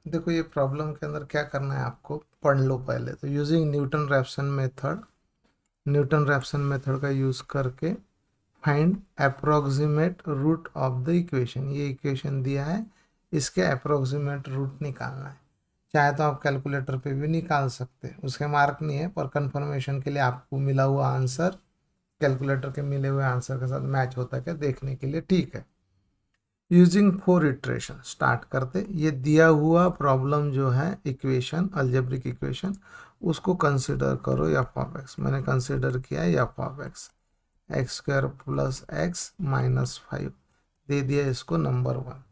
देखो ये प्रॉब्लम के अंदर क्या करना है आपको, पढ़ लो पहले तो। यूजिंग न्यूटन रैप्सन मेथड का यूज़ करके find approximate root of the equation. ये इक्वेशन दिया है, इसके अप्रोक्सीमेट रूट निकालना है। चाहे तो आप कैलकुलेटर पे भी निकाल सकते हैं, उसके मार्क नहीं है, पर कंफर्मेशन के लिए आपको मिला हुआ आंसर कैलकुलेटर के मिले हुए आंसर के साथ मैच होता है क्या देखने के लिए ठीक है। यूजिंग 4 इटरेशन स्टार्ट करते। ये दिया हुआ प्रॉब्लम जो है इक्वेशन, अलजेब्रिक इक्वेशन, उसको कंसिडर करो एफ ऑफ एक्स। मैंने कंसिडर किया है F of x, x square plus x minus 5 दे दिया इसको नंबर 1।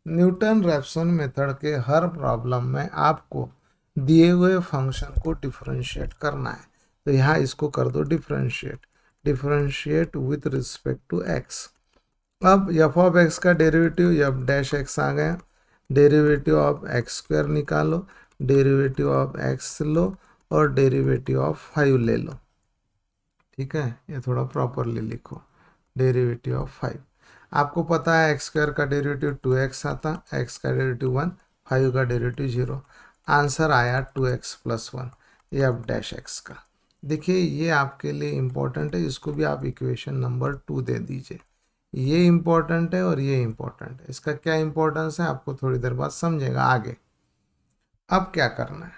न्यूटन रैप्सन मेथड के हर प्रॉब्लम में आपको दिए हुए फंक्शन को डिफरेंशिएट करना है। तो यहाँ इसको कर दो differentiate, differentiate with respect to x. अब एफ ऑफ एक्स का डेरिवेटिव एफ डैश एक्स आ गया, डेरिवेटिव ऑफ एक्स स्क्वायर निकालो, डेरिवेटिव ऑफ एक्स लो और डेरिवेटिव ऑफ 5 ले लो। ठीक है, ये थोड़ा प्रॉपरली लिखो, डेरिवेटिव ऑफ 5। आपको पता है एक्स स्क्वायर का डेरिवेटिव 2x आता, एक्स का डेरिवेटिव 1, 5 का डेरिवेटिव 0। आंसर आया 2x प्लस 1, ये एफ डैश एक्स का। देखिए ये आपके लिए इम्पोर्टेंट है, इसको भी आप इक्वेशन नंबर 2 दे दीजिए। ये इम्पोर्टेंट है और ये इम्पोर्टेंट है। इसका क्या इम्पोर्टेंस है आपको थोड़ी देर बाद समझेगा आगे। अब क्या करना है,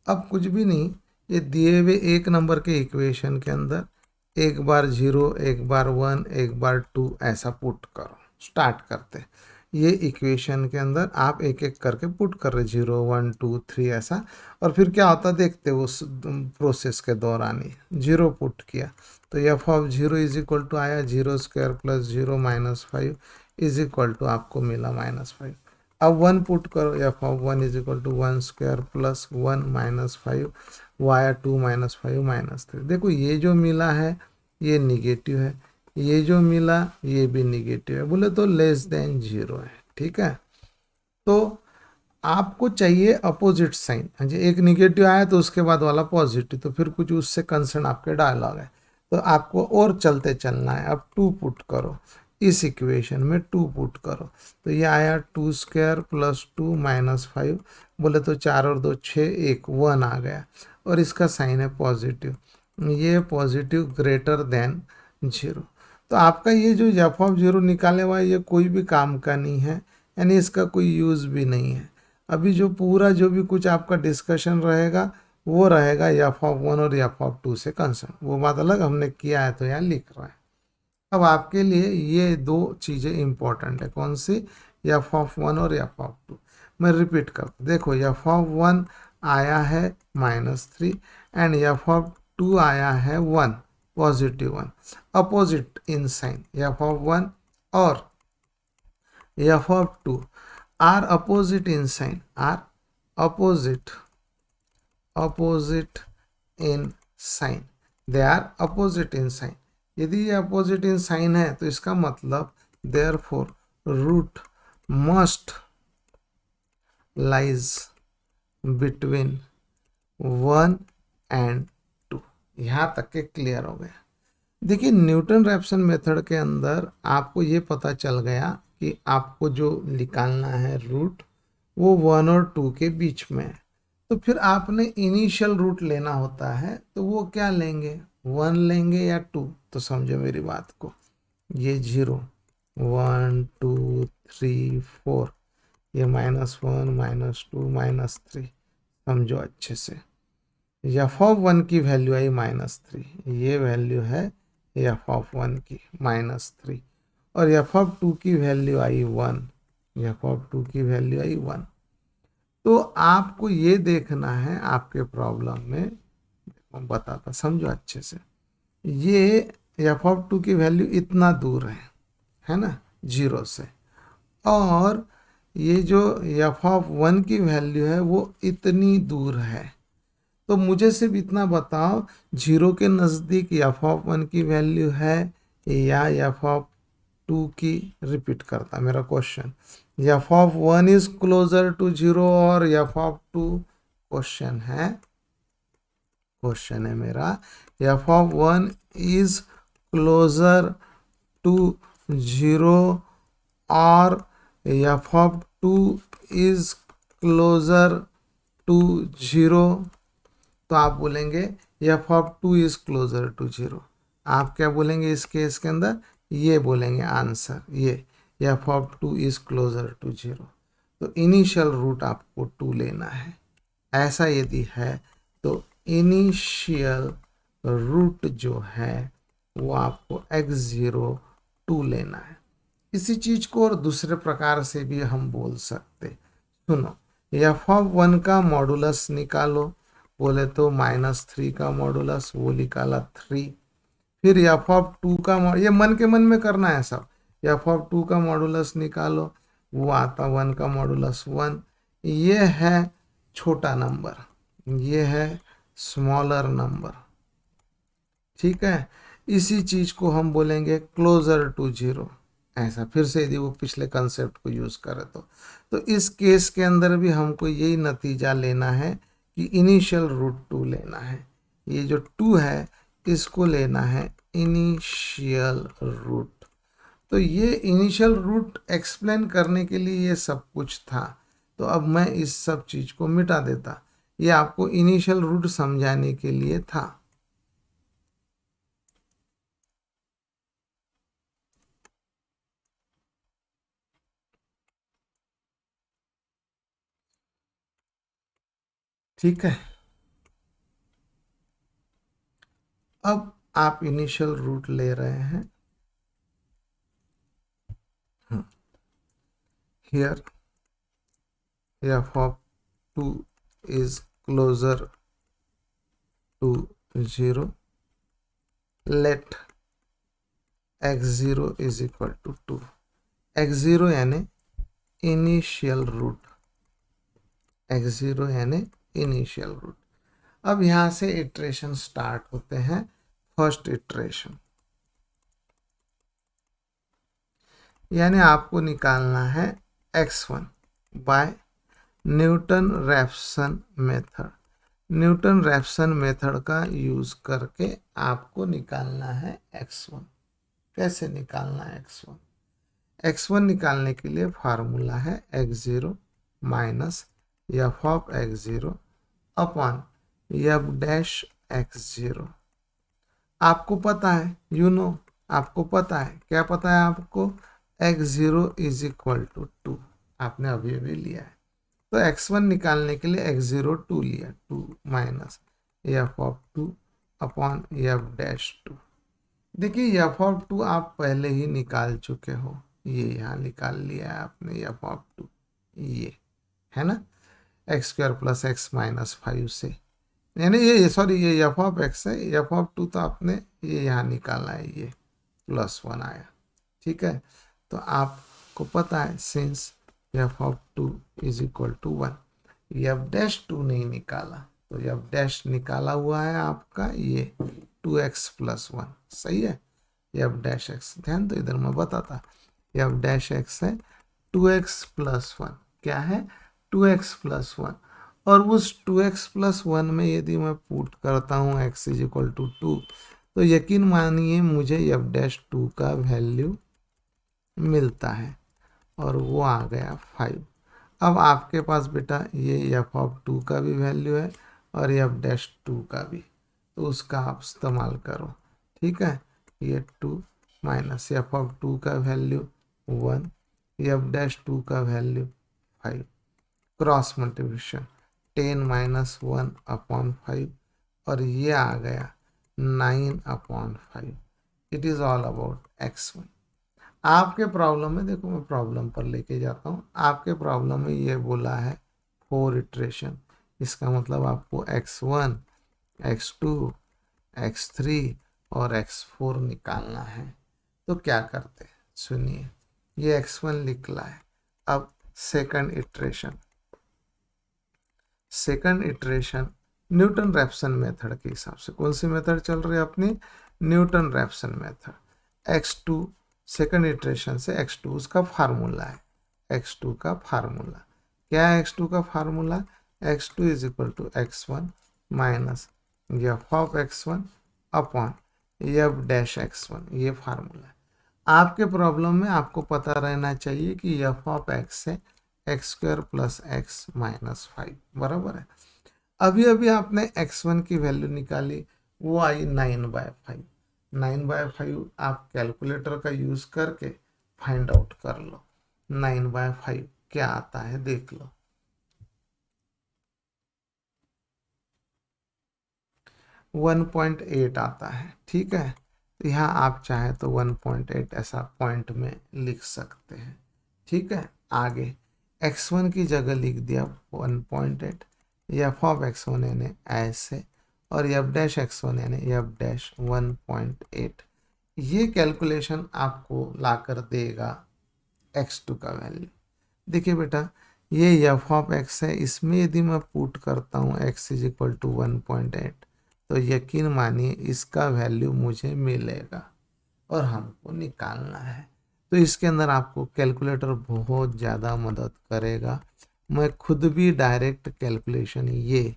अब कुछ भी नहीं, ये दिए हुए एक नंबर के इक्वेशन के अंदर एक बार 0, एक बार 1, एक बार 2 ऐसा पुट करो। स्टार्ट करते हैं। ये इक्वेशन के अंदर आप एक एक करके पुट कर रहे, 0 1 2 3 ऐसा, और फिर क्या होता देखते हो उस प्रोसेस के दौरान ही 0 पुट किया तो f of 0 is equal to आया 0 square plus 0 minus 5 is equal to आपको मिला -5। अब 1 पुट करो, f of 1 is equal to 1 square plus 1 minus 5 वाया 2 माइनस 5 माइनस 3। देखो ये जो मिला है ये निगेटिव है, ये जो मिला ये भी निगेटिव है, बोले तो लेस देन 0 है। ठीक है, तो आपको चाहिए अपोजिट साइन। हाँ जी, एक निगेटिव आया तो उसके बाद वाला पॉजिटिव, तो फिर कुछ उससे कंसर्न आपके डायलॉग है, तो आपको और चलते चलना है। अब 2 पुट करो, इस इक्वेशन में 2 पुट करो, तो ये आया 2 स्क्वायर प्लस 2 माइनस 5, बोले तो 4 और 2 6, 1 1 आ गया, और इसका साइन है पॉजिटिव, ये पॉजिटिव ग्रेटर देन 0। तो आपका ये जो एफ ऑफ 0 निकाले हुआ है ये कोई भी काम का नहीं है, यानी इसका कोई यूज़ भी नहीं है। अभी जो पूरा जो भी कुछ आपका डिस्कशन रहेगा वो रहेगा एफ ऑफ 1 और एफ ऑफ 2 से कंसर्न, वो बात अलग हमने किया है तो यहाँ लिख रहा है। अब आपके लिए ये दो चीज़ें इंपॉर्टेंट है, कौन सी, एफ ऑफ 1 और एफ ऑफ 2। मैं रिपीट करता, देखो एफ ऑफ 1 आया है -3 एंड एफ ऑफ 2 आया है 1, positive 1। Opposite in sign, f of 1 और f of 2 are opposite in sign, are opposite in sign, they are opposite in sign। यदि ये opposite in sign है तो इसका मतलब therefore root must lies between 1 and 2। यहाँ तक के क्लियर हो गया। देखिए न्यूटन रैप्सन मेथड के अंदर आपको ये पता चल गया कि आपको जो निकालना है रूट वो 1 और 2 के बीच में है, तो फिर आपने इनिशियल रूट लेना होता है, तो वो क्या लेंगे, 1 लेंगे या 2। तो समझो मेरी बात को, ये 0 1 2 3 4, ये -1 -2 -3, समझो अच्छे से। एफ ऑफ 1 की वैल्यू आई -3, ये वैल्यू है एफ ऑफ 1 की -3, और एफ ऑफ 2 की वैल्यू आई 1, एफ ऑफ 2 की वैल्यू आई 1। तो आपको ये देखना है आपके प्रॉब्लम में, बताता समझो अच्छे से, ये एफ ऑफ 2 की वैल्यू इतना दूर है ना 0 से, और ये जो एफ ऑफ 1 की वैल्यू है वो इतनी दूर है। तो मुझे सिर्फ इतना बताओ, 0 के नज़दीक एफ ऑफ 1 की वैल्यू है या एफ ऑफ 2 की। रिपीट करता मेरा question, f of 1 is closer to 0 और एफ ऑफ 2, क्वेश्चन है मेरा, f of 1 is closer to 0 और f of 2 is closer to 0, तो आप बोलेंगे f of 2 is closer to 0। आप क्या बोलेंगे इस केस के अंदर, ये बोलेंगे आंसर, ये f of 2 is closer to 0। तो इनिशियल रूट आपको 2 लेना है। ऐसा यदि है तो इनिशियल रूट जो है वो आपको x0 2 लेना है। इसी चीज को और दूसरे प्रकार से भी हम बोल सकते। सुनो, एफ ऑफ 1 का मॉडुलस निकालो, बोले तो -3 का मॉडुलस, वो निकाला 3। फिर एफ ऑफ 2 का ये मन के मन में करना है सब। एफ ऑफ 2 का मॉडुलस निकालो, वो आता 1 का मॉडुलस 1। ये है छोटा नंबर, ये है स्मॉलर नंबर, ठीक है। इसी चीज को हम बोलेंगे क्लोजर टू 0। ऐसा फिर से यदि वो पिछले कंसेप्ट को यूज करे तो इस केस के अंदर भी हमको यही नतीजा लेना है कि इनिशियल रूट 2 लेना है। ये जो 2 है इसको लेना है इनिशियल रूट। तो ये इनिशियल रूट एक्सप्लेन करने के लिए ये सब कुछ था। तो अब मैं इस सब चीज को मिटा देता, ये आपको इनिशियल रूट समझाने के लिए था। ठीक है, अब आप इनिशियल रूट ले रहे हैं। Here f of 2 is closer to 0, let x0 is equal to 2। x0 यानी इनिशियल रूट, x0 यानी इनिशियल रूट। अब यहां से इटरेशन स्टार्ट होते हैं। फर्स्ट इटरेशन यानी आपको निकालना है x1 by Newton Raphson method. Newton Raphson method का यूज करके आपको निकालना है x1। कैसे निकालना है x1? x1 निकालने के लिए फार्मूला है x0 minus f of x0 upon f dash x0। आपको पता है, आपको पता है, क्या पता है आपको? x0 इज इक्वल टू 2, आपने अभी अभी लिया है। तो x1 निकालने के लिए x0 2 लिया, 2 minus f of 2 upon f dash 2। देखिए एफ ऑफ 2 आप पहले ही निकाल चुके हो, ये यहाँ निकाल लिया है आपने एफ ऑफ 2, ये है ना, x square plus x minus 5 से, यानी ये सॉरी ये एफ ऑफ एक्स है, एफ ऑफ 2 तो आपने ये यहाँ निकालना है, ये +1 आया, ठीक है। तो आपको पता है since f of 2 is equal to 1, f dash 2 नहीं निकाला, तो एफ डैश निकाला हुआ है आपका ये 2x + 1, सही है। एफ डैश एक्स, ध्यान तो इधर मैं बताता, एफ डैश एक्स है 2x + 1, क्या है 2x + 1। और उस 2x + 1 में यदि मैं पुट करता हूँ x इज इक्वल टू 2, तो यकीन मानिए मुझे एफ डैश 2 का वैल्यू मिलता है और वो आ गया 5। अब आपके पास बेटा ये एफ ऑफ 2 का भी वैल्यू है और एफ डैश 2 का भी, तो उसका आप इस्तेमाल करो, ठीक है। ये 2 माइनस एफ ऑफ 2 का वैल्यू 1, एफ डैश 2 का वैल्यू 5, क्रॉस मल्टीप्लिकेशन 10 - 1 अपॉन 5, और ये आ गया 9 upon 5। It is all about x1। आपके प्रॉब्लम में देखो, मैं प्रॉब्लम पर लेके जाता हूँ, आपके प्रॉब्लम में ये बोला है 4 इटरेशन, इसका मतलब आपको x1, x2, x3 और x4 निकालना है। तो क्या करते हैं सुनिए, ये x1 निकला है। अब second iteration Newton Raphson method के हिसाब से, कौन सी मेथड चल रही है अपनी? Newton Raphson method. x2 second iteration से x2 उसका फार्मूला है, x2 का फार्मूला क्या है? x2 का formula x2 is equal to x1 minus f of x1 upon f dash x1, ये फार्मूला है। आपके प्रॉब्लम में आपको पता रहना चाहिए कि एफ ऑफ x है x square plus x minus 5 बराबर है। अभी अभी आपने x1 की वैल्यू निकाली, वो आई 9/5। 9/5 आप कैलकुलेटर का यूज करके फाइंड आउट कर लो। 9/5 क्या आता है देख लो। 1.8 आता है, ठीक है। तो यहाँ आप चाहे तो 1.8 ऐसा पॉइंट में लिख सकते हैं, ठीक है। आगे x1 की जगह लिख दिया 1.8, एफ ऑफ x1 यानी ऐसे, और एफ डैश x1 यानी एफ डैश 1.8। ये कैलकुलेशन आपको लाकर देगा x2 का वैल्यू। देखिए बेटा, ये एफ ऑफ एक्स है, इसमें यदि मैं पुट करता हूँ x इज इक्वल टू 1.8, तो यकीन मानिए इसका वैल्यू मुझे मिलेगा और हमको निकालना है। तो इसके अंदर आपको कैलकुलेटर बहुत ज़्यादा मदद करेगा। मैं खुद भी डायरेक्ट कैलकुलेशन ये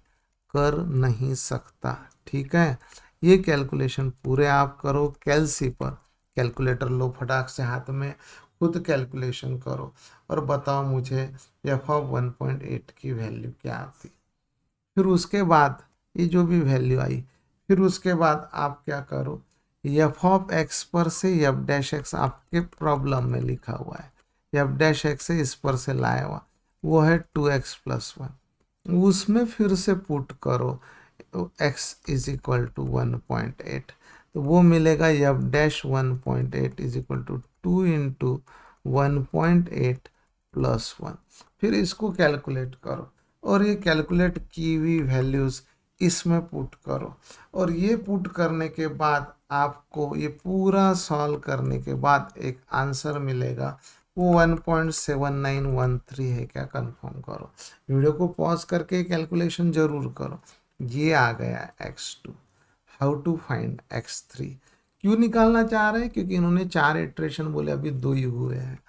कर नहीं सकता, ठीक है। ये कैलकुलेशन पूरे आप करो कैलसी पर, कैलकुलेटर लो फटाक से हाथ में, खुद कैलकुलेशन करो और बताओ मुझे एफ ऑफ 1.8 की वैल्यू क्या आती। फिर उसके बाद ये जो भी वैल्यू आई, फिर उसके बाद आप क्या करो, एफ ऑफ एक्स पर से एफ डैश एक्स आपके प्रॉब्लम में लिखा हुआ है, एफ डैश एक्स से इस पर से लाया हुआ वो है 2x प्लस 1, उसमें फिर से पुट करो x इज इक्वल टू 1.8, तो वो मिलेगा f dash 1.8 is equal to 2 into 1.8 plus 1। फिर इसको कैलकुलेट करो और ये कैलकुलेट की हुई वैल्यूज़ इसमें पुट करो, और ये पुट करने के बाद आपको ये पूरा सॉल्व करने के बाद एक आंसर मिलेगा, वो 1.7913 है क्या, कंफर्म करो। वीडियो को पॉज करके कैलकुलेशन जरूर करो। ये आ गया x2। How to find x3। क्यों निकालना चाह रहे हैं, क्योंकि इन्होंने 4 इटरेशन बोले, अभी 2 ही हुए हैं।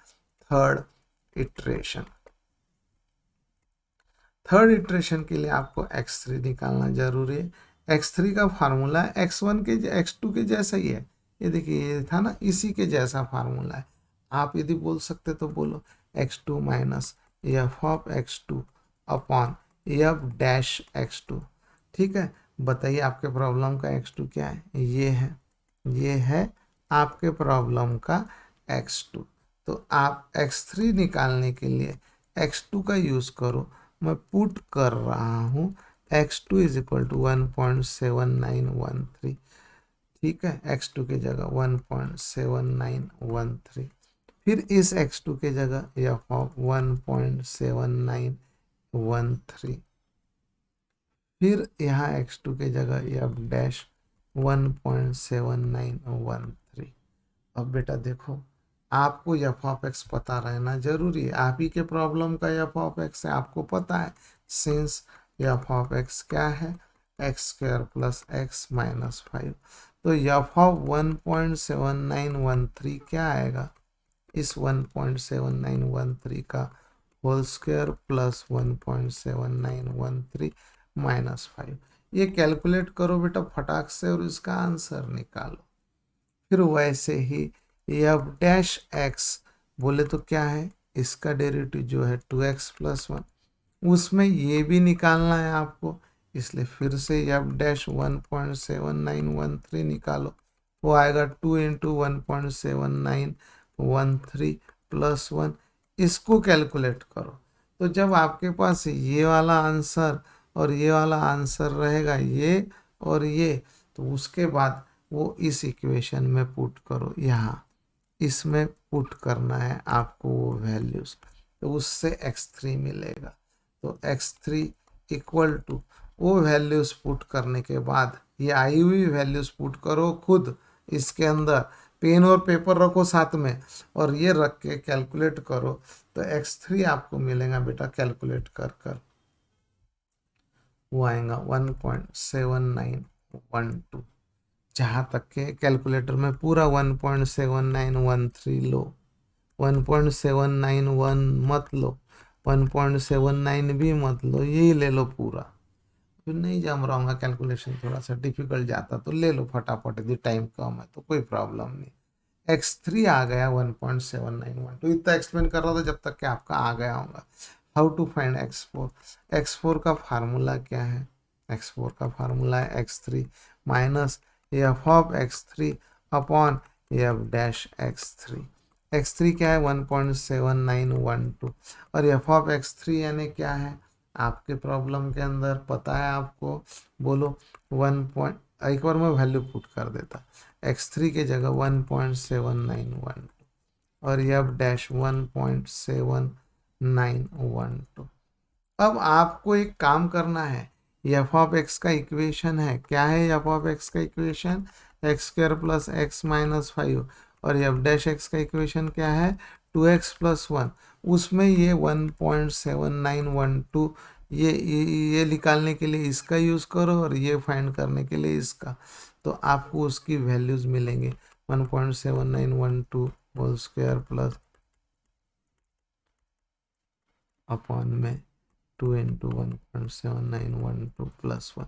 थर्ड इटरेशन, थर्ड इटरेशन के लिए आपको x3 निकालना जरूरी है। x3 का फार्मूला x1 के x2 के जैसा ही है। ये देखिए, ये था ना, इसी के जैसा फार्मूला है। आप यदि बोल सकते तो बोलो x2 minus f of x2 upon f dash x2, ठीक है। बताइए आपके प्रॉब्लम का x2 क्या है, ये है आपके प्रॉब्लम का x2। तो आप x3 निकालने के लिए x2 का यूज़ करो। मैं पुट कर रहा हूँ x2 इज इक्वल टू 1.7913, ठीक है। x2 की जगह 1.7913, फिर इस x2 के जगह एफ ऑफ 1.7913, फिर यहाँ x2 के जगह एफ डैश 1.7913। अब बेटा देखो, आपको एफ ऑफ एक्स पता रहना जरूरी है। आप ही के प्रॉब्लम का एफ ऑफ एक्स है, आपको पता है। सिंस एफ ऑफ एक्स क्या है, x square plus x minus 5, तो एफ ऑफ 1.7913 क्या आएगा, इस 1.7913 का होल स्क्वायर प्लस 1.7913 माइनस 5। ये कैलकुलेट करो बेटा फटाक से और इसका आंसर निकालो। फिर वैसे ही एफ डैश एक्स बोले तो क्या है, इसका डेरिवेटिव जो है 2x प्लस 1, उसमें ये भी निकालना है आपको, इसलिए फिर से एफ डैश 1.7913 निकालो। वो आएगा 2 इंटू 1.7913 प्लस 1। इसको कैलकुलेट करो, तो जब आपके पास ये वाला आंसर और ये वाला आंसर रहेगा, ये और ये, तो उसके बाद वो इस इक्वेशन में पुट करो, यहाँ इसमें पुट करना है आपको वो वैल्यूज, तो उससे x3 मिलेगा। तो x3 इक्वल टू वो वैल्यूज पुट करने के बाद ये आई हुई वैल्यूज पुट करो खुद इसके अंदर, पेन और पेपर रखो साथ में और ये रख के कैलकुलेट करो, तो x3 आपको मिलेगा बेटा कैलकुलेट कर कर, वो आएगा 1.7912। जहाँ तक के कैलकुलेटर में पूरा 1.7913 लो, 1.791 मत लो, 1.79 भी मत लो, यही ले लो पूरा। फिर नहीं जम रहा हूँ कैलकुलेशन थोड़ा सा डिफिकल्ट जाता तो ले लो फटाफट, यदि टाइम कम है तो कोई प्रॉब्लम नहीं। x3 आ गया 1.7912। इतना एक्सप्लेन कर रहा था जब तक कि आपका आ गया होगा। How to find x4। x4 का फार्मूला क्या है? x4 का फार्मूला है x3 minus f of x3 upon f dash x3। x3 क्या है? 1.7912 और एफ ऑफ x3 यानी क्या है आपके प्रॉब्लम के अंदर पता है आपको? बोलो 1 एक बार मैं वैल्यू पुट कर देता। x3 के जगह 1.7912 और एफ डैश 1.7912। अब आपको एक काम करना है, एफ ऑफ एक्स का इक्वेशन है, क्या है एफ ऑफ एक्स का equation? X square plus x minus 5। और एफ डैश एक्स का इक्वेशन क्या है? 2x+1। उसमें ये 1.7912 ये निकालने के लिए इसका यूज़ करो और ये फाइंड करने के लिए इसका, तो आपको उसकी वैल्यूज़ मिलेंगे 1.7912 होल स्क्वायर प्लस अपॉन में 2 इंटू 1.7912 प्लस 1।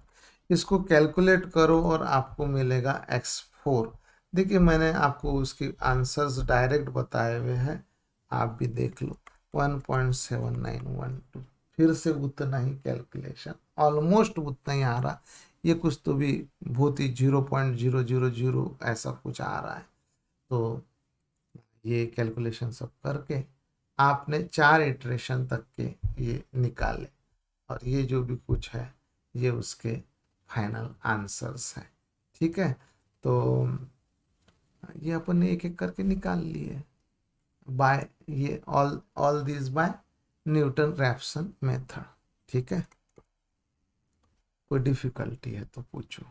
इसको कैलकुलेट करो और आपको मिलेगा x4। देखिए मैंने आपको उसकी आंसर्स डायरेक्ट बताए हुए हैं, आप भी देख लो। 1.7912 फिर से उतना ही कैलकुलेशन, ऑलमोस्ट उतना ही आ रहा। ये कुछ तो भी बहुत ही 0.000 ऐसा कुछ आ रहा है। तो ये कैलकुलेशन सब करके आपने 4 इटरेशन तक के ये निकाले और ये जो भी कुछ है ये उसके फाइनल आंसर्स हैं। ठीक है, तो ये अपन ने एक एक करके निकाल लिए बाय ये all this by Newton Raphson method. ठीक है, कोई डिफिकल्टी है तो पूछो।